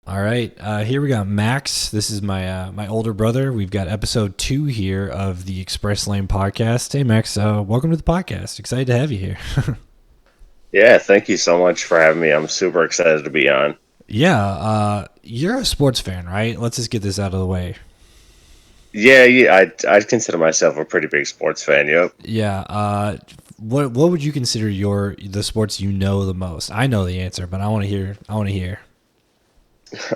All right, here we got Max. This is my older brother. We've got episode 2 here of the Express Lane podcast. Hey, Max, welcome to the podcast. Excited to have you here. Yeah, thank you so much for having me. I'm super excited to be on. Yeah, you're a sports fan, right? Let's just get this out of the way. Yeah, I'd consider myself a pretty big sports fan. Yep. Yeah, what would you consider the sports you know the most? I know the answer, but I want to hear. I want to hear.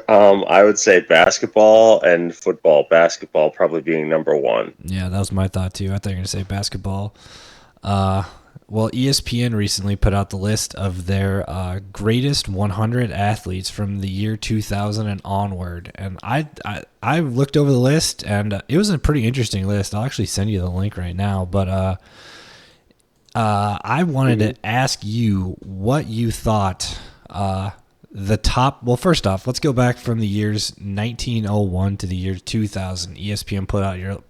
I would say basketball and football. Basketball probably being number one. Yeah, that was my thought too. I thought you were gonna say basketball. Uh, well, ESPN recently put out the list of their greatest 100 athletes from the year 2000 and onward, and I looked over the list, and it was a pretty interesting list. I'll actually send you the link right now, but I wanted to ask you what you thought. The top. Well, first off, let's go back from the years 1901 to the year 2000. ESPN put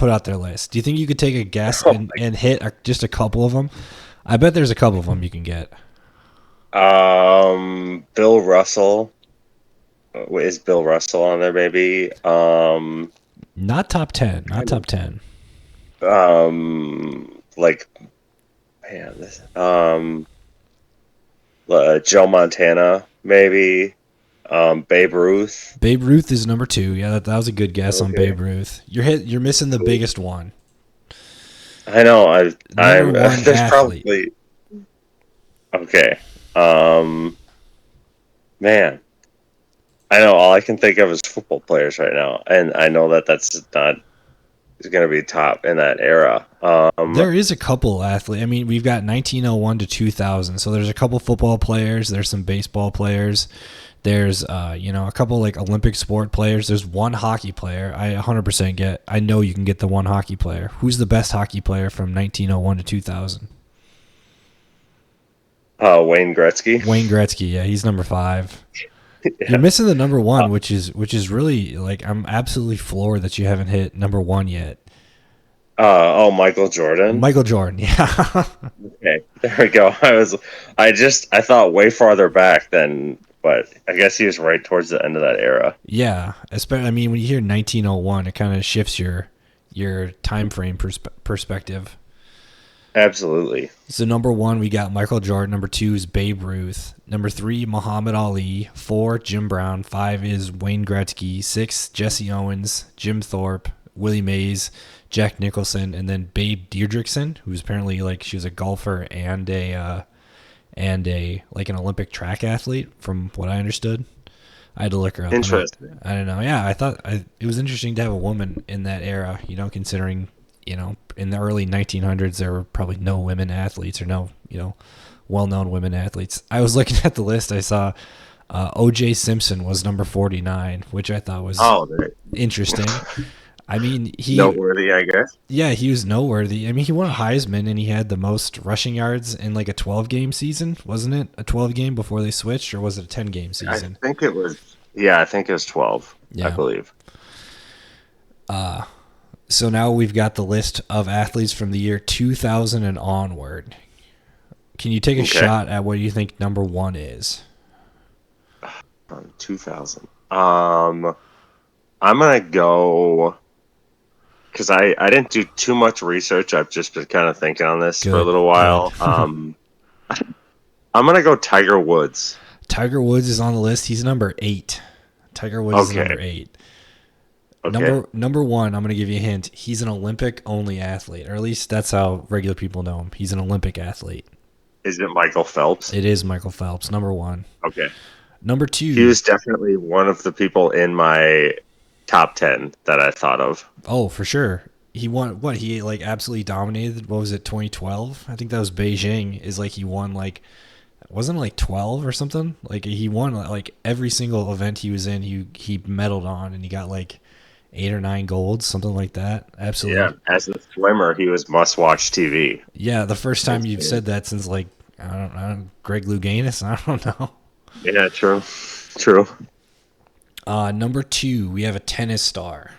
out their list. Do you think you could take a guess and hit just a couple of them? I bet there's a couple of them you can get. Bill Russell. Is Bill Russell on there? Maybe. Not top 10. Not top 10. Like, man, Joe Montana, maybe. Babe Ruth. Babe Ruth is number 2. Yeah, that was a good guess on Okay. Babe Ruth. You're missing the biggest one. I know. Number one There's athlete. probably okay. Man, I know all I can think of is football players right now, and I know that that's not is going to be top in that era. There is a couple athletes. I mean, we've got 1901 to 2000. So there's a couple football players. There's some baseball players. There's a couple like Olympic sport players. There's one hockey player. I 100% get. I know you can get the one hockey player. Who's the best hockey player from 1901 to 2000? Wayne Gretzky. Wayne Gretzky. Yeah, he's number 5. Yeah. You're missing the number 1, which is really like I'm absolutely floored that you haven't hit number 1 yet. Michael Jordan. Michael Jordan. Yeah. Okay, there we go. I thought way farther back than, but I guess he was right towards the end of that era. Yeah, especially. I mean, when you hear 1901, it kind of shifts your time frame perspective. Absolutely. So number 1, we got Michael Jordan. Number 2 is Babe Ruth. Number 3, Muhammad Ali. 4, Jim Brown. 5 is Wayne Gretzky. 6, Jesse Owens, Jim Thorpe, Willie Mays, Jack Nicholson, and then Babe Deirdrickson, who's apparently like she was a golfer and a like an Olympic track athlete, from what I understood. I had to look her up. Interesting. I don't know. Yeah, I thought it was interesting to have a woman in that era. Considering in the early 1900s there were probably no women athletes or no well-known women athletes. I was looking at the list. I saw O.J. Simpson was number 49, which I thought was interesting. I mean, noteworthy, I guess. Yeah, he was noteworthy. I mean, he won a Heisman and he had the most rushing yards in like a 12-game season, wasn't it? A 12-game before they switched, or was it a 10-game season? I think it was. Yeah, I think it was 12. Yeah. I believe. So now we've got the list of athletes from the year 2000 and onward. Can you take a shot at what you think number 1 is? 2000. I'm gonna go because I didn't do too much research. I've just been kind of thinking on this for a little while. I'm gonna go Tiger Woods. Tiger Woods is on the list. He's number 8. Tiger Woods is number 8. Okay. Number 1, I'm going to give you a hint. He's an Olympic-only athlete, or at least that's how regular people know him. He's an Olympic athlete. Is it Michael Phelps? It is Michael Phelps, number 1. Okay. Number 2. He was definitely one of the people in my top 10 that I thought of. Oh, for sure. He won, what, he like absolutely dominated, what was it, 2012? I think that was Beijing, is like he won like, wasn't it like 12 or something? Like he won like every single event he was in, he medaled on, and he got like 8 or 9 golds, something like that. Absolutely. Yeah, as a swimmer, he was must-watch TV. Yeah, the first time you've said that since like I don't know, Greg Louganis. I don't know. Yeah, true. Number 2, we have a tennis star.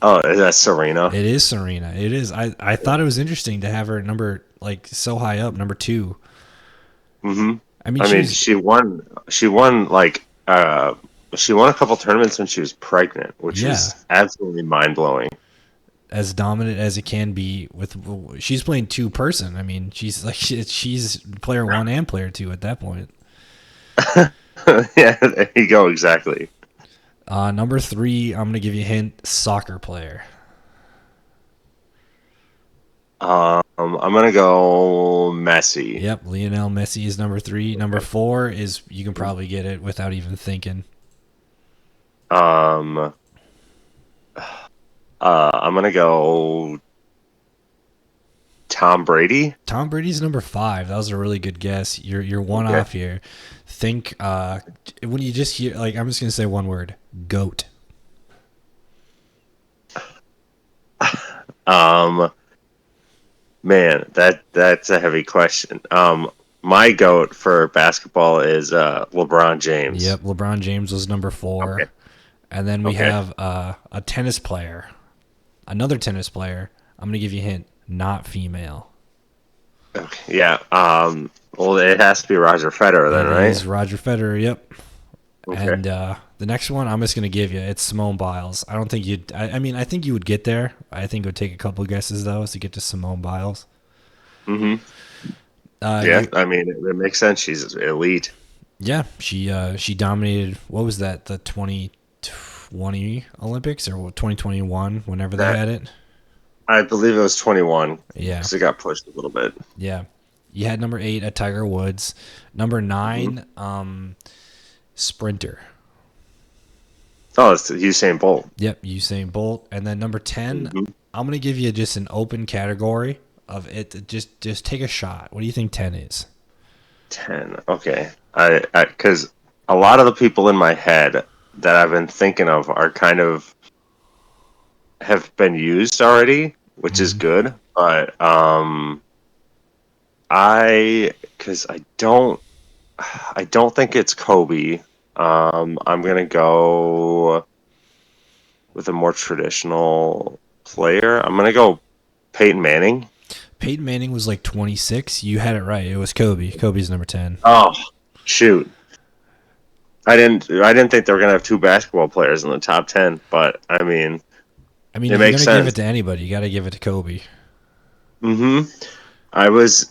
Oh, is that Serena? It is Serena. It is. I thought it was interesting to have her number like so high up, number 2. Mm-hmm. I mean, she won like She won a couple tournaments when she was pregnant, which Yeah. was absolutely mind-blowing. As dominant as it can be she's playing two-person. I mean, she's player one and player two at that point. Yeah, there you go, exactly. Number 3, I'm going to give you a hint, soccer player. I'm gonna go Messi. Yep, Lionel Messi is number 3. Number 4 is, you can probably get it without even thinking. I'm gonna go Tom Brady. Tom Brady's number 5. That was a really good guess. You're one off here. Think when you just hear, like, I'm just gonna say one word: GOAT. Man, that's a heavy question. My GOAT for basketball is LeBron James. Yep, LeBron James was number 4. Okay. And then we have a tennis player, another tennis player. I'm gonna give you a hint: not female. Okay. Yeah. Well, it has to be Roger Federer then, right? It is Roger Federer. Yep. Okay. And the next one, I'm just gonna give you. It's Simone Biles. I don't think you'd. I mean, I think you would get there. I think it would take a couple of guesses though to get to Simone Biles. Mm-hmm. Yeah, I mean, it makes sense. She's elite. Yeah, she dominated. What was that? The 2020 Olympics or 2021? Whenever they had it. I believe it was 21. Yeah, because it got pushed a little bit. Yeah, you had number 8 at Tiger Woods. Number 9, sprinter. Oh, it's Usain Bolt. Yep, Usain Bolt. And then number 10, I'm gonna give you just an open category of it. Just take a shot. What do you think 10 is? 10. Okay. I because a lot of the people in my head that I've been thinking of are kind of have been used already, which is good. But because I don't think it's Kobe. I'm gonna go with a more traditional player. I'm gonna go Peyton Manning. Peyton Manning was like 26. You had it right. It was Kobe. Kobe's number 10. Oh, shoot. I didn't think they were gonna have 2 basketball players in the top 10, but I mean, if it you're makes gonna give sense. it to anybody, you got to give it to Kobe. I was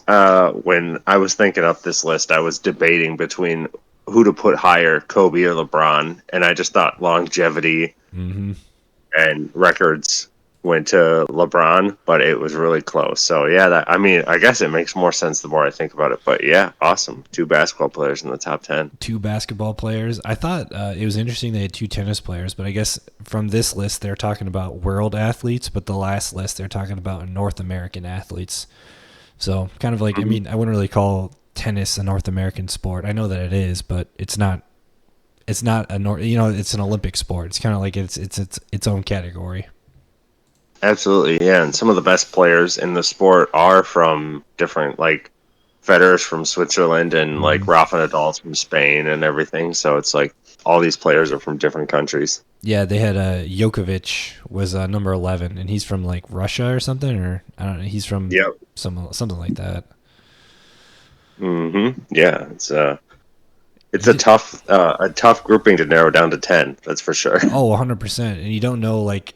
when I was thinking up this list, I was debating between who to put higher, Kobe or LeBron, and I just thought longevity and records went to LeBron, but it was really close. So yeah, I guess it makes more sense the more I think about it. But yeah, awesome, 2 basketball players in the top 10. 2 basketball players. I thought it was interesting they had 2 tennis players, but I guess from this list they're talking about world athletes, but the last list they're talking about North American athletes. So kind of like, I mean, I wouldn't really call tennis a North American sport. I know that it is, but it's not. It's not it's an Olympic sport. It's kind of like its own category. Absolutely, yeah. And some of the best players in the sport are from different, like Federer's from Switzerland and like Rafa Nadal's from Spain and everything. So it's like all these players are from different countries. Yeah, they had Djokovic was number 11, and he's from like Russia or something, or I don't know. He's from something like that. Yeah, it's a tough grouping to narrow down to 10. That's for sure. Oh, 100%. And you don't know like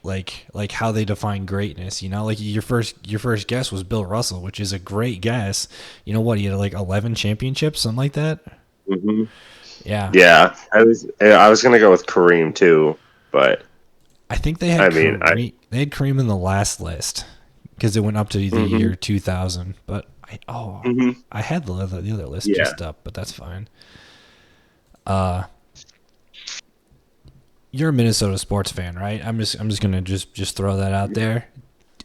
how they define greatness. You know, like your first guess was Bill Russell, which is a great guess. You know what? He had like 11 championships, something like that. Yeah. Yeah, I was gonna go with Kareem too, but I think they had they had Kareem in the last list because it went up to the year 2000. But I had the other list just up, but that's fine. You're a Minnesota sports fan, right? I'm just gonna just throw that out there.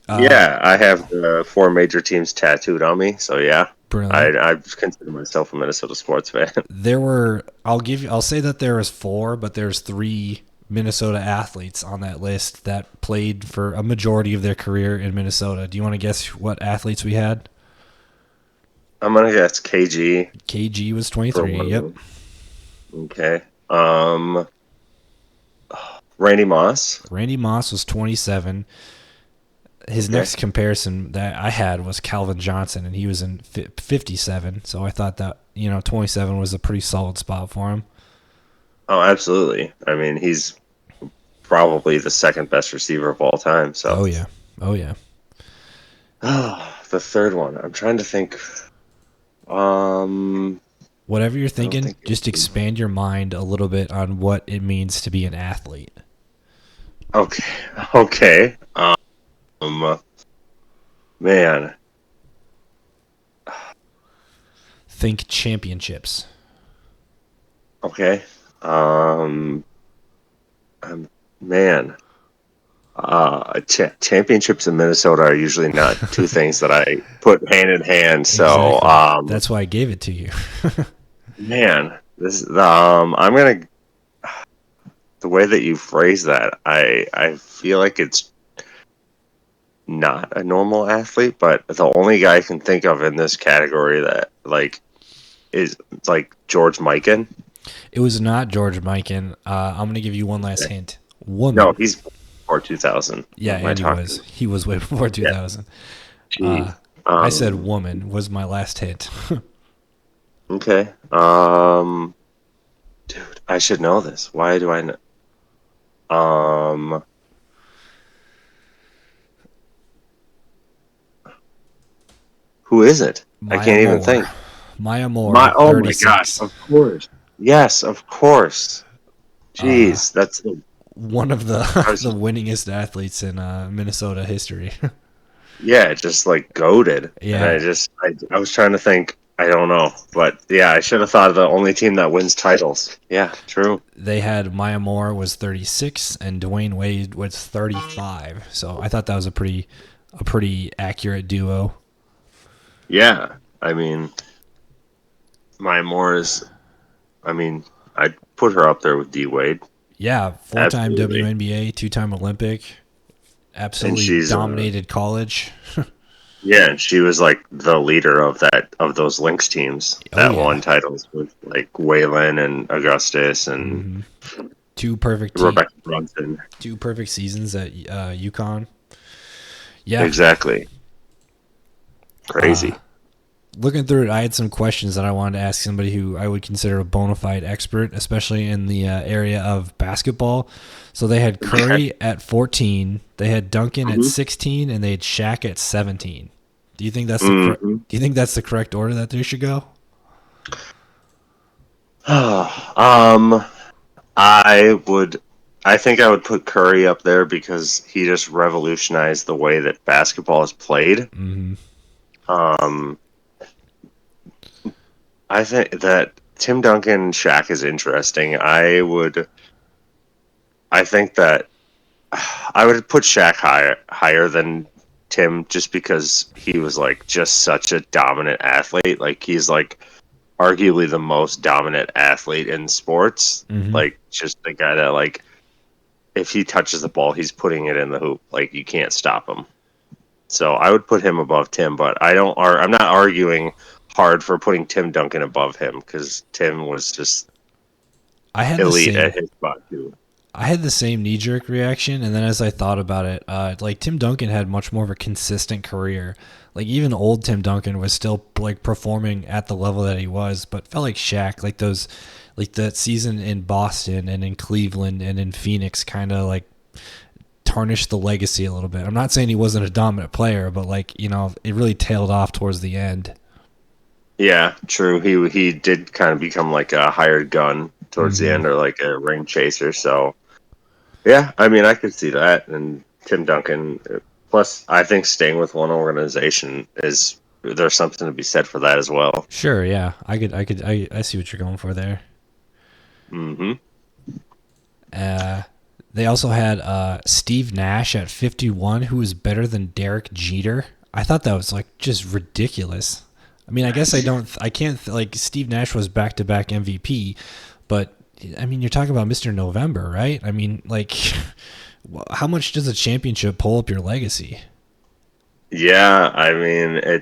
Yeah, I have the 4 major teams tattooed on me, so yeah. Brilliant. I consider myself a Minnesota sports fan. I'll say that there was 4, but there's 3 Minnesota athletes on that list that played for a majority of their career in Minnesota. Do you want to guess what athletes we had? I'm gonna guess KG. KG was 23. Yep. Okay. Randy Moss. Randy Moss was 27. His next comparison that I had was Calvin Johnson, and he was in 57. So I thought that 27 was a pretty solid spot for him. Oh, absolutely. I mean, he's probably the second best receiver of all time. So, Oh yeah. Oh yeah. oh, the third one. I'm trying to think. Um, Whatever you're I don't thinking, think. just expand your mind a little bit on what it means to be an athlete. Okay, okay. Man. Think championships. Okay. Um, man. Championships in Minnesota are usually not two things that I put hand in hand. So, Exactly. That's why I gave it to you. man, I'm gonna the way that you phrase that, I feel like it's not a normal athlete, but the only guy I can think of in this category that like is like George Mikan. It was not George Mikan. I'm gonna give you one last hint. No, Woman. he's before 2000. Yeah, What am I and he talking? was. He was way before Yeah, 2000. jeez. I said woman was my last hint. Okay. Dude, I should know this. Why do I know? Um, who is it? I Maya can't even Moore. think. Maya Moore, Oh my gosh, 36. of course. Yes, of course. Jeez, that's the One of the I was the winningest athletes in Minnesota history. yeah, just like goaded. And Yeah, I was trying to think, I don't know. But yeah, I should have thought of the only team that wins titles. Yeah, true. they had Maya Moore was 36 and Dwayne Wade was 35. So I thought that was a pretty accurate duo. Yeah. I mean, my Moore is I mean, I'd put her up there with D Wade. Yeah, four-time Absolutely. WNBA, two-time Olympic, And absolutely she's dominated college. yeah, and she was like the leader of those Lynx teams Oh that won yeah, titles with like Waylon and Augustus and two perfect Rebecca Brunson. two perfect seasons at UConn. Yeah, Exactly. Crazy. looking through it, I had some questions that I wanted to ask somebody who I would consider a bona fide expert, especially in the area of basketball. So they had Okay. Curry at 14, they had Duncan at hmm 16, and they had Shaq at 17. Do you think that's the correct? hmm Do you think that's the correct order that they should go? um, I would. I think I would put Curry up there because he just revolutionized the way that basketball is played. Um, I think that Tim Duncan and Shaq is interesting. I think that I would put Shaq higher than Tim just because he was like just such a dominant athlete. Like he's like arguably the most dominant athlete in sports. Like just the guy that like if he touches the ball, he's putting it in the hoop. Like you can't stop him. So I would put him above Tim, but I'm not arguing hard for putting Tim Duncan above him because Tim was just I had the elite same. at his spot too. I had the same knee jerk reaction, and then as I thought about it, like Tim Duncan had much more of a consistent career. Like even old Tim Duncan was still like performing at the level that he was, but felt like Shaq, like that season in Boston and in Cleveland and in Phoenix, kind of like tarnished the legacy a little bit. I'm not saying he wasn't a dominant player, but like it really tailed off towards the end. Yeah, true. He did kind of become like a hired gun towards the end, or like a ring chaser. So yeah, I mean, I could see that. And Tim Duncan, plus, I think staying with one organization is there's something to be said for that as well. Sure, yeah, I see what you're going for there. hmm Uh, they also had Steve Nash at 51, who was better than Derek Jeter. I thought that was like just ridiculous. I mean, I guess I can't like Steve Nash was back to back MVP, but I mean, you're talking about Mr. November, right? I mean, like, how much does a championship pull up your legacy? Yeah, I mean, I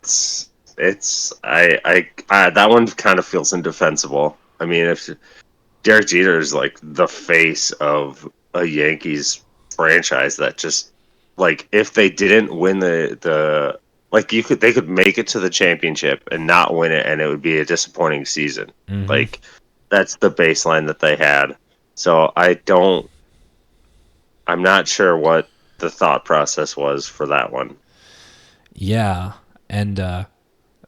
that one kind of feels indefensible. I mean, if Derek Jeter is like the face of a Yankees franchise that just like if they didn't win the like they could make it to the championship and not win it and it would be a disappointing season. Like that's the baseline that they had. So I'm not sure what the thought process was for that one. Yeah, and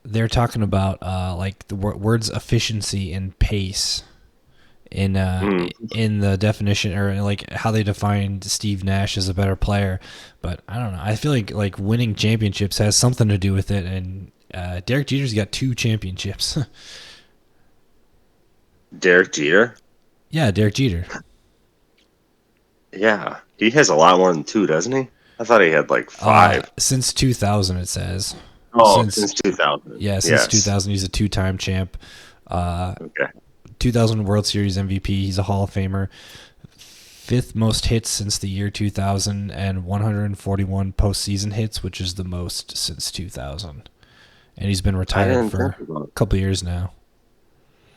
they're talking about like the words efficiency and pace Mm. in the definition, or like how they defined Steve Nash as a better player. But I don't know. I feel like winning championships has something to do with it, and Derek Jeter's got 2 championships. Derek Jeter? Yeah, Derek Jeter. Yeah. He has a lot more than 2, doesn't he? I thought he had like 5. Since 2000, it says. Oh, Since since 2000. Yeah, since Yes. 2000, he's a 2-time champ. Okay. 2000 World Series MVP. He's a Hall of Famer. 5th most hits since the year 2000, and 141 postseason hits, which is the most since 2000. And he's been I retired didn't for think about a couple of years now.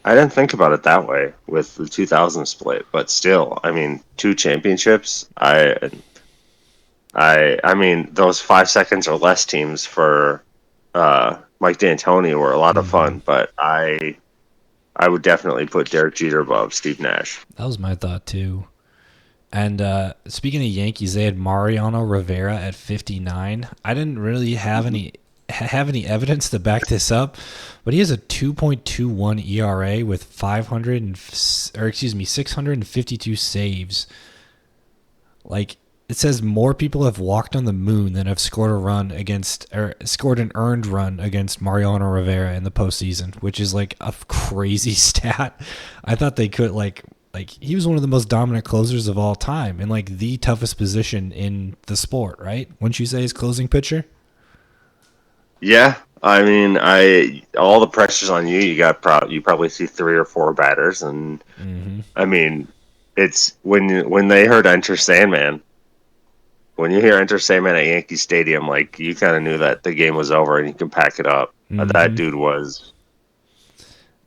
I didn't think about it that way with the 2000 split, but still, I mean, 2 championships. I mean, those 5 seconds or less teams for Mike D'Antoni were a lot of Mm-hmm. fun, but I would definitely put Derek Jeter above Steve Nash. That was my thought too. And speaking of Yankees, they had Mariano Rivera at 59. I didn't really have any evidence to back this up, but he has a 2.21 ERA with 652 saves. Like, it says more people have walked on the moon than have scored a run against, or scored an earned run against Mariano Rivera in the postseason, which is like a crazy stat. I thought they could like he was one of the most dominant closers of all time, in like the toughest position in the sport, right? Wouldn't you say his closing pitcher? Yeah, I mean, I all the pressure's on you. You probably see 3 or 4 batters, and Mm-hmm. I mean, it's when they heard Enter Sandman. When you hear Enter Sandman at Yankee Stadium, like you kind of knew that the game was over and you can pack it up. That Mm-hmm. dude was,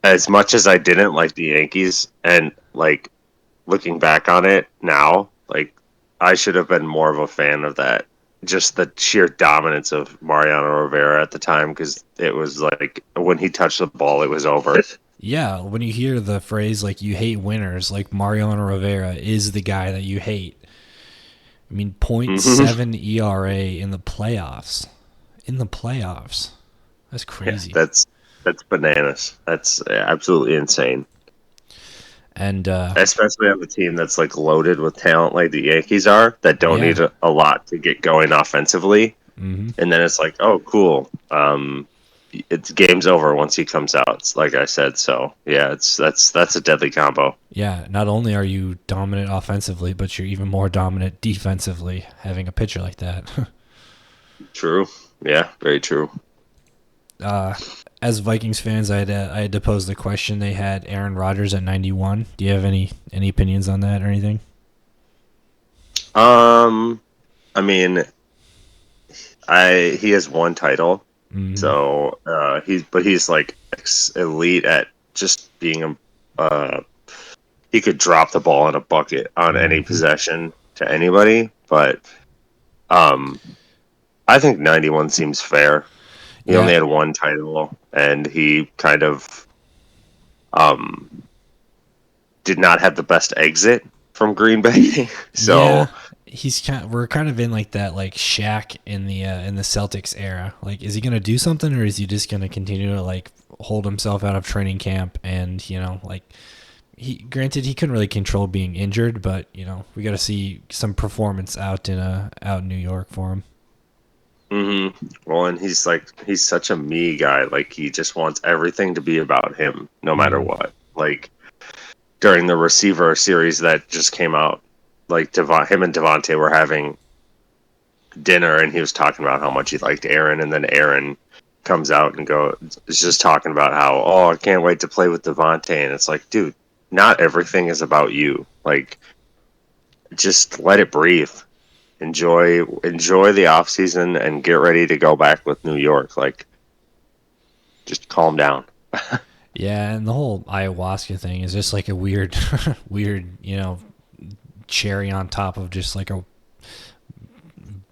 as much as I didn't like the Yankees, and like looking back on it now, like I should have been more of a fan of that. Just the sheer dominance of Mariano Rivera at the time, because it was like when he touched the ball, it was over. Yeah, when you hear the phrase like you hate winners, like Mariano Rivera is the guy that you hate. I mean, point Hmm. 0.7 ERA in the playoffs. In the playoffs. That's Yeah, crazy. that's bananas. That's absolutely insane. And Especially on a team that's like loaded with talent like the Yankees are, that don't yeah. need a lot to get going offensively. Mm-hmm. And then it's like, oh, cool. It's game's over once he comes out. It's like I said. So yeah, that's a deadly combo. Yeah, not only are you dominant offensively, but you're even more dominant defensively having a pitcher like that. True. Yeah, very true. uh, as Vikings fans, I had to pose the question. They had Aaron Rodgers at 91. Do you have any opinions on that or anything? Um, I mean, I he has 1 title, Mm-hmm. so he's like elite at just being a. He could drop the ball in a bucket on any Mm-hmm. possession to anybody, but um, I think 91 seems fair. He only Yeah, had 1 title, and he kind of um, did not have the best exit from Green Bay. yeah. So, We're kind of in like that like Shaq in the Celtics era. Like, is he gonna do something, or is he just gonna continue to like hold himself out of training camp? And like he couldn't really control being injured, but we got to see some performance out in New York for him. well, and he's such a me guy. Like he just wants everything to be about him, no matter Mm. what. Like during the receiver series that just came out, like him and Devontae were having dinner, and he was talking about how much he liked Aaron, and then Aaron comes out and is just talking about how, oh, I can't wait to play with Devontae, and it's like, dude, not everything is about you. Like just let it breathe. Enjoy the off season and get ready to go back with New York. Like just calm down. Yeah, and the whole ayahuasca thing is just like a weird, weird, cherry on top of just like a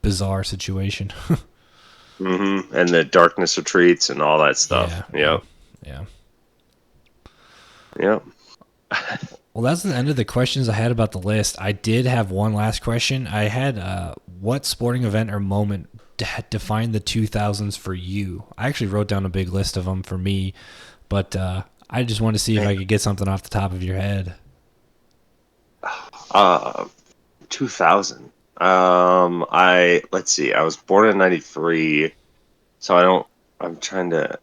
bizarre situation. And the darkness retreats and all that stuff. Yeah, yeah, Yep. yeah. Yep. Well, that's the end of the questions I had about the list. I did have one last question. I had what sporting event or moment defined the 2000s for you? I actually wrote down a big list of them for me, but I just wanted to see if I could get something off the top of your head. 2000. Let's see. I was born in 93, so I'm trying to,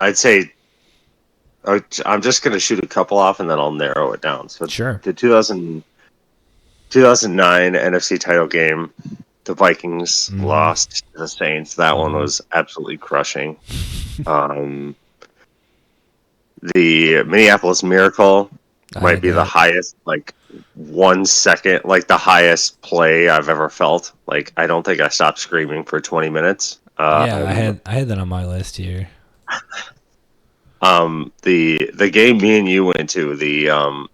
I'd say, I'm just going to shoot a couple off and then I'll narrow it down. So Sure. the 2009 NFC title game, the Vikings lost to the Saints. That one was absolutely crushing. The Minneapolis Miracle might be the highest, like 1 second, like the highest play I've ever felt. Like I don't think I stopped screaming for 20 minutes. Yeah, I had that on my list here. The game me and you went to, the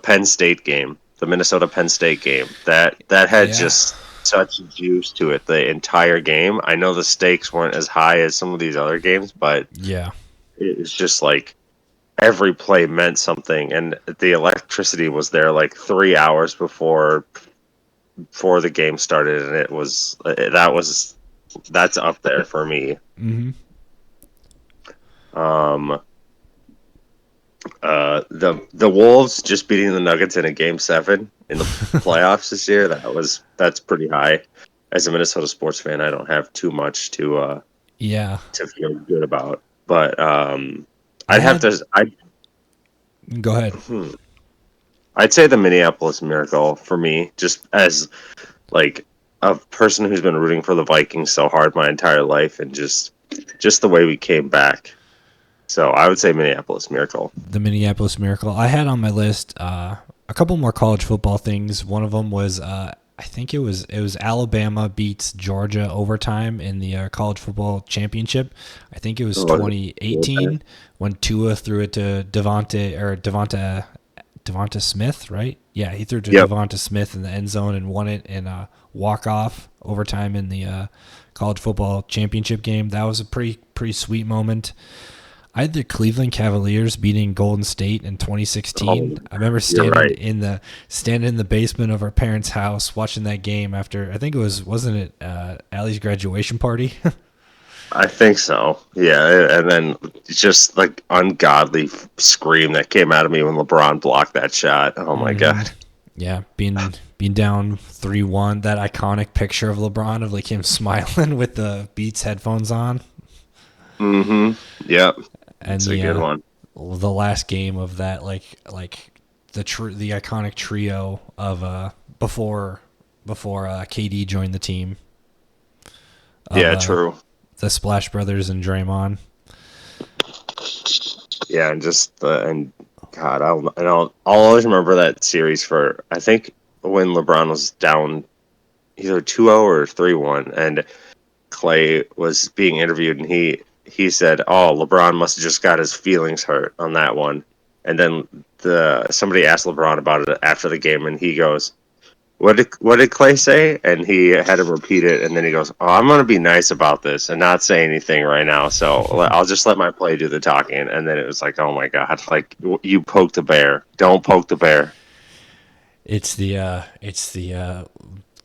Penn State game, the Minnesota Penn State game, that had just such juice to it the entire game. I know the stakes weren't as high as some of these other games, but yeah, it was just like every play meant something, and the electricity was there like 3 hours before the game started, and that's up there for me. Mm-hmm. The Wolves just beating the Nuggets in a Game 7 in the playoffs this year, that's pretty high. As a Minnesota sports fan, I don't have too much to feel good about. But go ahead. I'd say the Minneapolis Miracle for me, just as like a person who's been rooting for the Vikings so hard my entire life, and just the way we came back. So I would say Minneapolis Miracle. The Minneapolis Miracle. I had on my list a couple more college football things. One of them was I think it was Alabama beats Georgia overtime in the college football championship. I think it was 2018 when Tua threw it to Devonta Smith, right? Yeah, he threw it to Devonta Smith in the end zone and won it in a walk-off overtime in the college football championship game. That was a pretty sweet moment. I had the Cleveland Cavaliers beating Golden State in 2016. I remember standing in the basement of our parents' house watching that game after, I think wasn't it Allie's graduation party? I think so. Yeah, and then just like ungodly scream that came out of me when LeBron blocked that shot. Oh my god. Yeah, being down 3-1, that iconic picture of LeBron of like him smiling with the Beats headphones on. Yep. And it's a good one. The last game of that, like the iconic trio of before KD joined the team. True. The Splash Brothers and Draymond. Yeah, and God, I'll always remember that series for, I think, when LeBron was down either 2-0 or 3-1, and Clay was being interviewed, and he said, "Oh, LeBron must have just got his feelings hurt on that one." And then somebody asked LeBron about it after the game, and he goes, "What did Clay say?" And he had him repeat it, and then he goes, "Oh, I'm going to be nice about this and not say anything right now. So I'll just let my play do the talking." And then it was like, "Oh my god! Like you poked the bear. Don't poke the bear." It's the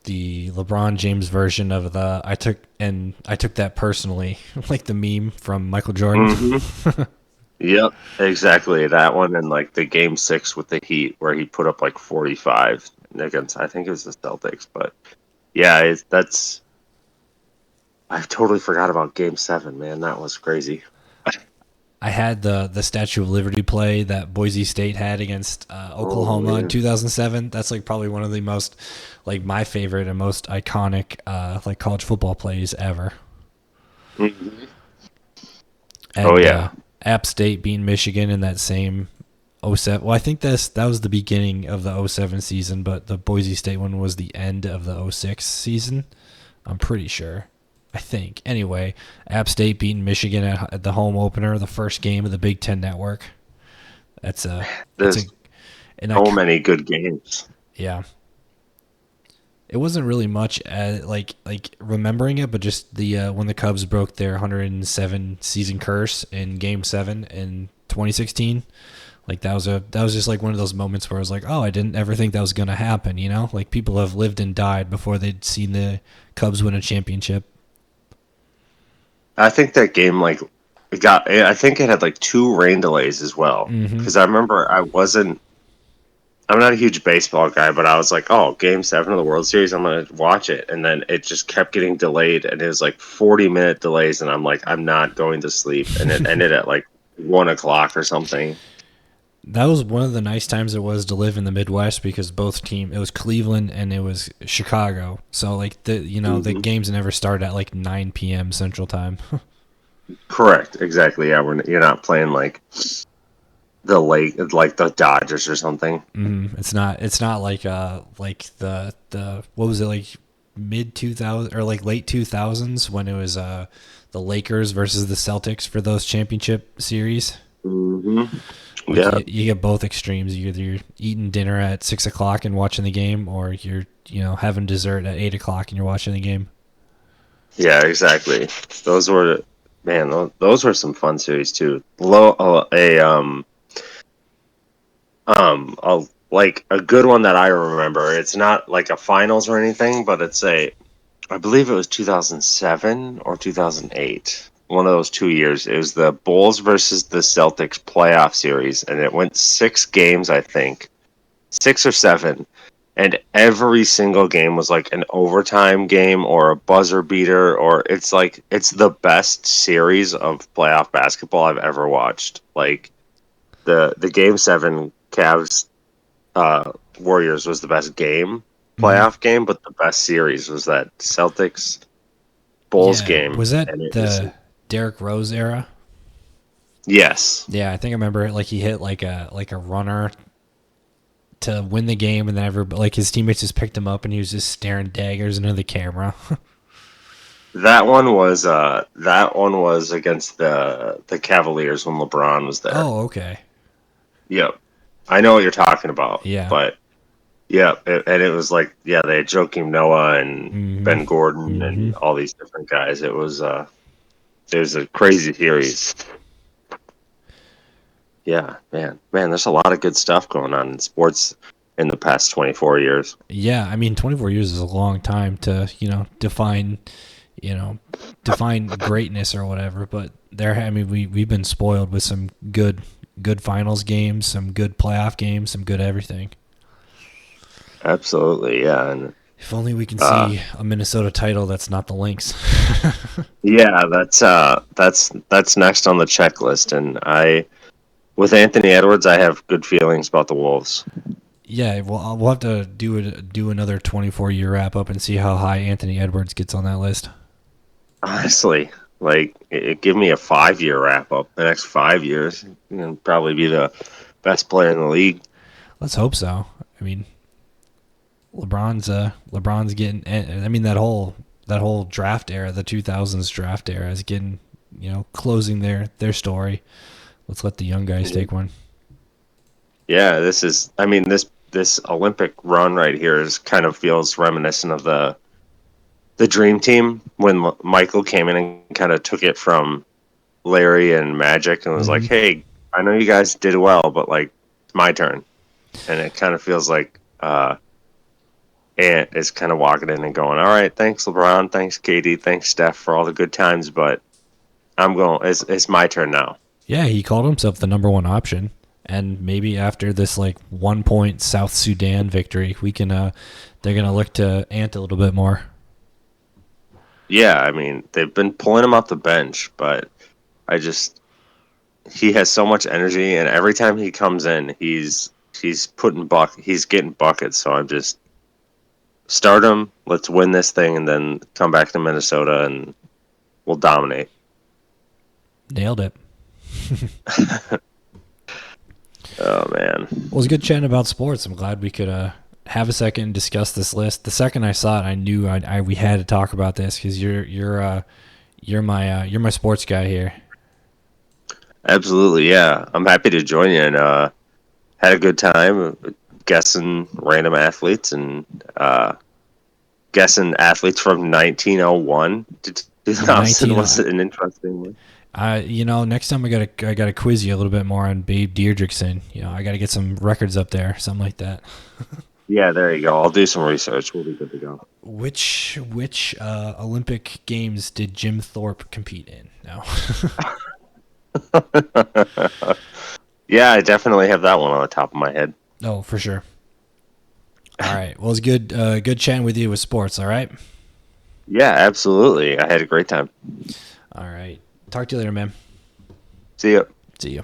LeBron James version of the I took that personally, like the meme from Michael Jordan. Yep, exactly that one, and like the Game 6 with the Heat where he put up like 45 against, I think it was the Celtics, but yeah, I totally forgot about Game 7, man. That was crazy. I had the Statue of Liberty play that Boise State had against Oklahoma in 2007. That's like probably one of the most, like my favorite and most iconic like college football plays ever. Mm-hmm. And, App State beating Michigan in that same 07. Well, I think that was the beginning of the 07 season, but the Boise State one was the end of the 06 season. I'm pretty sure. I think. Anyway, App State beating Michigan at the home opener, the first game of the Big Ten Network. There's so many good games. Yeah. It wasn't really much like remembering it, but just the when the Cubs broke their 107 season curse in Game 7 in 2016. Like that was just like one of those moments where I was like, oh, I didn't ever think that was gonna happen. You know, like people have lived and died before they'd seen the Cubs win a championship. I think that game like it got. I think it had like 2 rain delays as well. Mm-hmm. Because I remember I wasn't. I'm not a huge baseball guy, but I was like, oh, Game 7 of the World Series, I'm gonna watch it, and then it just kept getting delayed, and it was like 40-minute delays, and I'm like, I'm not going to sleep, and it ended at like 1 o'clock or something. That was one of the nice times it was to live in the Midwest because it was Cleveland and it was Chicago. So like the games never start at like 9 p.m. Central Time. Correct, exactly. Yeah, you're not playing like like the Dodgers or something. It's not like the what was it, like mid 2000 or like late 2000s when it was the Lakers versus the Celtics for those championship series. Mm-hmm. Like Yeah, you get both extremes. You're eating dinner at 6 o'clock and watching the game, or you're having dessert at 8 o'clock and you're watching the game. yeah, exactly. Those were man, those were some fun series too. Low like a good one that I remember. It's not like a finals or anything, but I believe it was 2007 or 2008. One of those 2 years. It was the Bulls versus the Celtics playoff series, and it went 6 games, I think, 6 or 7. And every single game was like an overtime game or a buzzer beater, or it's the best series of playoff basketball I've ever watched. Like the Game 7 Cavs Warriors was the best Mm-hmm. playoff game, but the best series was that Celtics Bulls Yeah, game, was that and it was the Derrick Rose era? yes, Yeah, I think I remember it. Like he hit like a runner to win the game, and then like his teammates just picked him up, and he was just staring daggers into the camera. that one was against the Cavaliers when LeBron was there. Oh, okay. Yep, I know what you're talking about, Yeah. but yeah, and it was like they had Joakim Noah and Mm-hmm. Ben Gordon Mm-hmm. and all these different guys. It was a crazy series. Yeah, man, there's a lot of good stuff going on in sports in the past 24 years. Yeah, I mean, 24 years is a long time to you know, define greatness or whatever. But I mean, we've been spoiled with some good finals games, some good playoff games, some good everything. Absolutely, yeah, and If only we can uh, see a Minnesota title that's not the Lynx. yeah, that's next on the checklist. And with Anthony Edwards, I have good feelings about the Wolves. Yeah, well, we'll have to do another 24-year wrap up and see how high Anthony Edwards gets on that list. Honestly, like give me a 5-year wrap up. The next 5 years, probably be the best player in the league. Let's hope so. I mean, LeBron's getting. I mean that whole draft era, the 2000s draft era, is getting closing their story. Let's let the young guys take one. Yeah, this is. I mean, this Olympic run right here is kind of feels reminiscent of the Dream Team when Michael came in and kind of took it from Larry and Magic and was like, Mm-hmm. "Hey, I know you guys did well, but like it's my turn." And it kind of feels like Ant is kind of walking in and going, "All right, thanks LeBron, thanks KD, thanks Steph for all the good times, but I'm going. It's my turn now." Yeah, he called himself the number one option, and maybe after this like 1 point South Sudan victory, we can they're gonna look to Ant a little bit more. Yeah, I mean they've been pulling him off the bench, but I just he has so much energy, and every time he comes in, he's getting buckets. So I'm just start him. Let's win this thing, and then come back to Minnesota, and we'll dominate. Nailed it. Oh man, Well, it was good chatting about sports. I'm glad we could have a second and discuss this list. The second I saw it, I knew we had to talk about this because you're my sports guy here. absolutely, yeah. I'm happy to join you, and had a good time guessing random athletes and guessing athletes from 1901 to 2000 was 19 an interesting one. Next time I gotta quiz you a little bit more on Babe Deirdrickson. I gotta get some records up there, something like that. Yeah, there you go. I'll do some research. We'll be good to go. Which Olympic games did Jim Thorpe compete in? No. Yeah, I definitely have that one on the top of my head. Oh, for sure. All right. Well, it's good chatting with you with sports. All right. Yeah, absolutely. I had a great time. All right. Talk to you later, man. See ya. See you.